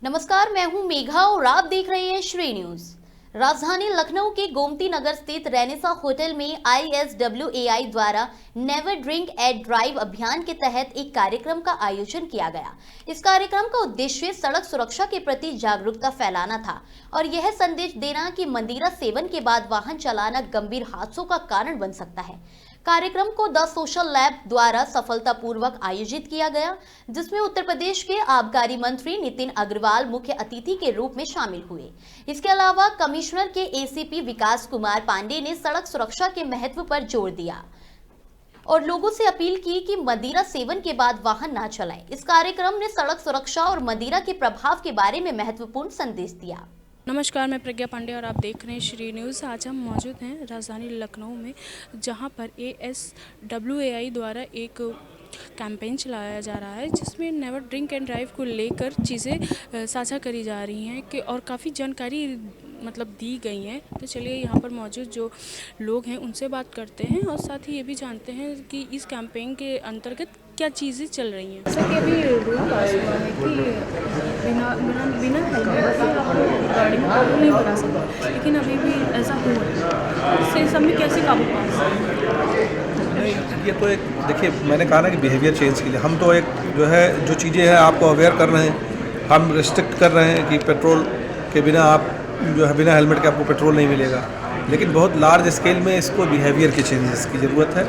नमस्कार, मैं हूं मेघा और आप देख रहे हैं श्री न्यूज। राजधानी लखनऊ के गोमती नगर स्थित रेनेसा होटल में ISWAI द्वारा नेवर ड्रिंक एंड ड्राइव अभियान के तहत एक कार्यक्रम का आयोजन किया गया। इस कार्यक्रम का उद्देश्य सड़क सुरक्षा के प्रति जागरूकता फैलाना था और यह संदेश देना कि मदिरा सेवन के बाद वाहन चलाना गंभीर हादसों का कारण बन सकता है। कार्यक्रम को द सोशल लैब द्वारा सफलतापूर्वक आयोजित किया गया, जिसमें उत्तर प्रदेश के आबकारी मंत्री नितिन अग्रवाल मुख्य अतिथि के रूप में शामिल हुए। इसके अलावा कमिश्नर के ACP विकास कुमार पांडे ने सड़क सुरक्षा के महत्व पर जोर दिया और लोगों से अपील की कि मदिरा सेवन के बाद वाहन ना चलाएं। इस कार्यक्रम ने सड़क सुरक्षा और मदिरा के प्रभाव के बारे में महत्वपूर्ण संदेश दिया। नमस्कार, मैं प्रज्ञा पांडे और आप देख रहे हैं श्री न्यूज़। आज हम मौजूद हैं राजधानी लखनऊ में, जहां पर ASWAI द्वारा एक कैंपेन चलाया जा रहा है, जिसमें नेवर ड्रिंक एंड ड्राइव को लेकर चीज़ें साझा करी जा रही हैं कि और काफ़ी जानकारी दी गई हैं। तो चलिए यहाँ पर मौजूद जो लोग हैं उनसे बात करते हैं और साथ ही ये भी जानते हैं कि इस कैंपेन के अंतर्गत क्या चीज़ें चल रही हैं। जैसा कि अभी रूल पास हुआ है कि बिना हेलमेट के आप गाड़ी में काबू नहीं करा सकते, लेकिन अभी भी ऐसा हो रहा है। इससे सब में कैसे काबू पा सकते? ये तो एक देखिए, मैंने कहा ना कि बिहेवियर चेंज के लिए हम तो एक जो चीज़ें हैं आपको अवेयर कर रहे हैं। हम रिस्ट्रिक्ट कर रहे हैं कि पेट्रोल के बिना आप बिना हेलमेट के आपको पेट्रोल नहीं मिलेगा, लेकिन बहुत लार्ज स्केल में इसको बिहेवियर के चेंजेस की ज़रूरत है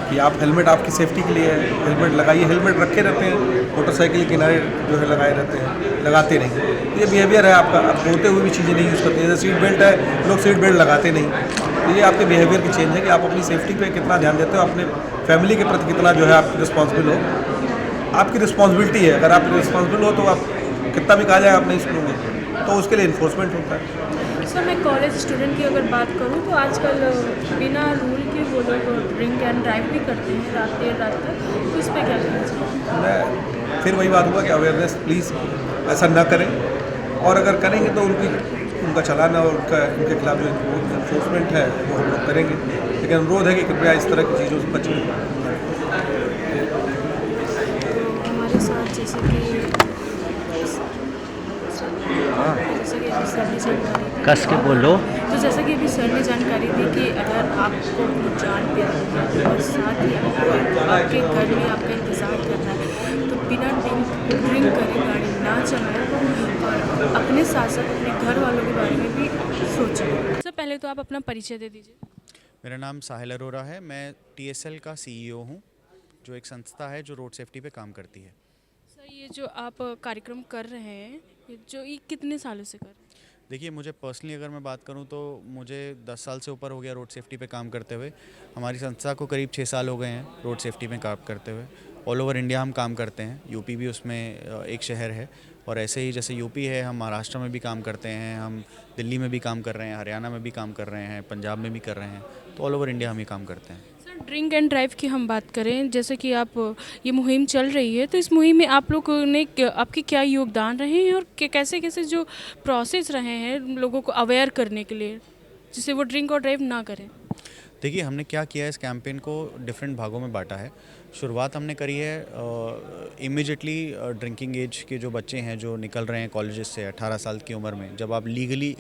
कि आप हेलमेट आपकी सेफ्टी के लिए है, हेलमेट लगाइए। हेलमेट रखे रहते हैं, मोटरसाइकिल के किनारे लगाए रहते हैं, लगाते नहीं। ये बिहेवियर है आपका। आप बोलते हुए भी चीज़ें नहीं यूज़ करते हैं। जैसे सीट बेल्ट है, लोग सीट बेल्ट लगाते नहीं। तो ये आपके बिहेवियर की चेंज है कि आप अपनी सेफ्टी पे कितना ध्यान देते हो, अपने फैमिली के प्रति कितना आप रिस्पॉन्सिबल हो। आपकी रिस्पॉन्सिबिलिटी है। अगर आप रिस्पॉन्सिबल हो तो आप कितना भी कहा जाए आप नहीं सुनोगे, तो उसके लिए इन्फोर्समेंट होता है। सर, मैं कॉलेज स्टूडेंट की अगर बात करूं तो आजकल बिना रूल के वो लोग ड्रिंक एंड ड्राइव भी करते हैं देर रात तक, तो इस पर क्या कहना चाहिए? मैं फिर वही बात हुआ कि अवेयरनेस, प्लीज़ ऐसा ना करें, और अगर करेंगे तो उनका चलाना और उनके खिलाफ जो इन्फोर्समेंट है वो हम लोग करेंगे। लेकिन अनुरोध है कि कृपया इस तरह की चीज़ों से बचें। हमारे साथ जैसे कि सर ने जानकारी दी, कस के बोलो। तो जैसा कि अभी सर ने जानकारी दी कि अगर आपको अपनी जान प्यारी है और साथ ही आपको आपके घर में आपका इंतज़ार करना है, तो बिना ड्रिंक करे गाड़ी ना चलाएं और अपने साथ साथ अपने घर वालों के बारे में भी सोचें। सबसे पहले तो आप अपना परिचय दे दीजिए। मेरा नाम साहिल अरोरा है। मैं TSL का CEO हूँ, जो एक संस्था है जो रोड सेफ्टी पे काम करती है। सर, ये जो आप कार्यक्रम कर रहे हैं, ये कितने सालों से कर रहे हैं? देखिए, मुझे पर्सनली अगर मैं बात करूं तो मुझे 10 साल से ऊपर हो गया रोड सेफ्टी पे काम करते हुए। हमारी संस्था को करीब 6 साल हो गए हैं रोड सेफ्टी में काम करते हुए। ऑल ओवर इंडिया हम काम करते हैं। यूपी भी उसमें एक शहर है, और ऐसे ही जैसे यूपी है, हम महाराष्ट्र में भी काम करते हैं, हम दिल्ली में भी काम कर रहे हैं, हरियाणा में भी काम कर रहे हैं, पंजाब में भी कर रहे हैं। तो ऑल ओवर इंडिया हम ही काम करते हैं। ड्रिंक एंड ड्राइव की हम बात करें, जैसे कि आप ये मुहिम चल रही है, तो इस मुहिम में आप लोगों ने आपके क्या योगदान रहे हैं और कैसे कैसे जो प्रोसेस रहे हैं लोगों को अवेयर करने के लिए, जिससे वो ड्रिंक और ड्राइव ना करें? देखिए, हमने क्या किया है, इस कैंपेन को डिफरेंट भागों में बांटा है। शुरुआत हमने करी है इमीडिएटली ड्रिंकिंग एज के जो बच्चे हैं जो निकल रहे हैं कॉलेजेस से 18 साल की उम्र में, जब आप लीगली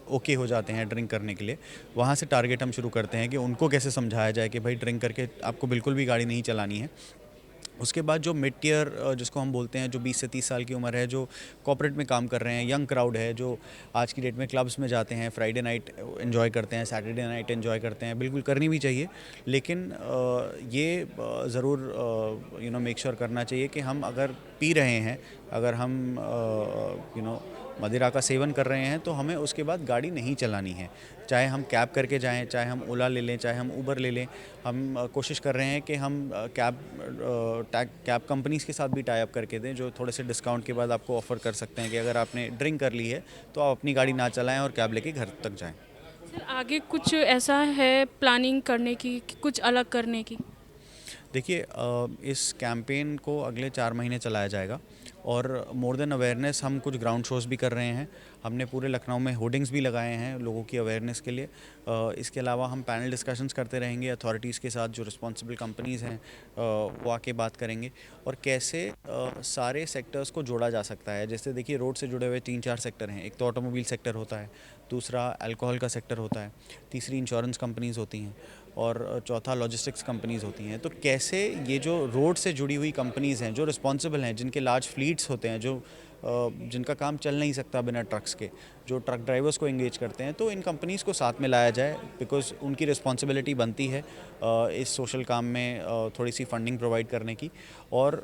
ओके हो जाते हैं ड्रिंक करने के लिए, वहाँ से टारगेट हम शुरू करते हैं कि उनको कैसे समझाया जाए कि भाई ड्रिंक करके आपको बिल्कुल भी गाड़ी नहीं चलानी है। उसके बाद जो मिड टियर जिसको हम बोलते हैं, जो 20 से 30 साल की उम्र है, जो कॉर्पोरेट में काम कर रहे हैं, यंग क्राउड है, जो आज की डेट में क्लब्स में जाते हैं, फ्राइडे नाइट एंजॉय करते हैं, सैटरडे नाइट एंजॉय करते हैं, बिल्कुल करनी भी चाहिए। लेकिन ये ज़रूर मेक श्योर करना चाहिए कि हम अगर पी रहे हैं, अगर हम मदिरा का सेवन कर रहे हैं, तो हमें उसके बाद गाड़ी नहीं चलानी है। चाहे हम कैब करके जाएं, चाहे हम ओला ले लें, चाहे हम ऊबर ले लें। हम कोशिश कर रहे हैं कि हम कैब कंपनीज़ के साथ भी टाई अप करके दें, जो थोड़े से डिस्काउंट के बाद आपको ऑफ़र कर सकते हैं कि अगर आपने ड्रिंक कर ली है तो आप अपनी गाड़ी ना चलाएं और कैब लेके घर तक जाएं। सर, आगे कुछ ऐसा है प्लानिंग करने की, कुछ अलग करने की? देखिए, इस कैंपेन को अगले 4 महीने चलाया जाएगा, और मोर देन अवेयरनेस हम कुछ ग्राउंड शोज़ भी कर रहे हैं। हमने पूरे लखनऊ में होर्डिंग्स भी लगाए हैं लोगों की अवेयरनेस के लिए। इसके अलावा हम पैनल डिस्कशंस करते रहेंगे अथॉरिटीज़ के साथ, जो रिस्पॉन्सिबल कंपनीज़ हैं वो आके बात करेंगे और कैसे सारे सेक्टर्स को जोड़ा जा सकता है। जैसे देखिए, रोड से जुड़े हुए 3-4 सेक्टर हैं। एक तो ऑटोमोबाइल सेक्टर होता है, दूसरा अल्कोहल का सेक्टर होता है, तीसरी इंश्योरेंस कंपनीज़ होती हैं और चौथा लॉजिस्टिक्स कंपनीज़ होती हैं। तो कैसे ये जो रोड से जुड़ी हुई कंपनीज़ हैं, जो रिस्पॉन्सिबल हैं, जिनके लार्ज फ्लीट्स होते हैं, जो जिनका काम चल नहीं सकता बिना ट्रक्स के, जो ट्रक ड्राइवर्स को एंगेज करते हैं, तो इन कंपनीज़ को साथ में लाया जाए, बिकॉज़ उनकी रिस्पॉन्सिबिलिटी बनती है इस सोशल काम में थोड़ी सी फंडिंग प्रोवाइड करने की, और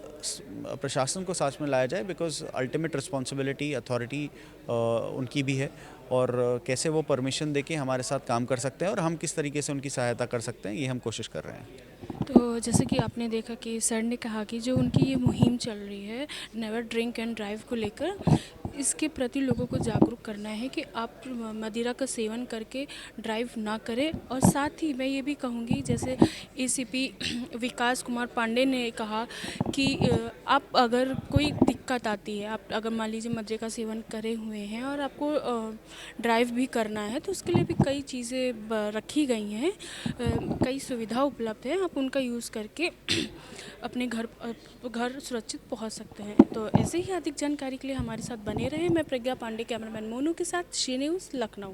प्रशासन को साथ में लाया जाए, बिकॉज़ अल्टीमेट रिस्पॉन्सिबिलिटी अथॉरिटी उनकी भी है, और कैसे वो परमिशन देके हमारे साथ काम कर सकते हैं और हम किस तरीके से उनकी सहायता कर सकते हैं, ये हम कोशिश कर रहे हैं। तो जैसे कि आपने देखा कि सर ने कहा कि जो उनकी ये मुहिम चल रही है नेवर ड्रिंक एंड ड्राइव को लेकर, इसके प्रति लोगों को जागरूक करना है कि आप मदिरा का सेवन करके ड्राइव ना करें। और साथ ही मैं ये भी कहूँगी, जैसे एसीपी विकास कुमार पांडे ने कहा कि आप अगर कोई दिक्कत आती है, आप अगर मान लीजिए मदिरा का सेवन करे हुए हैं और आपको ड्राइव भी करना है, तो उसके लिए भी कई चीज़ें रखी गई हैं, कई सुविधा उपलब्ध है, आप उनका यूज़ करके अपने घर सुरक्षित पहुंच सकते हैं। तो ऐसे ही अधिक जानकारी के लिए हमारे साथ बने रहे। मैं प्रज्ञा पांडे, कैमरामैन मोनू के साथ, श्री न्यूज़, लखनऊ।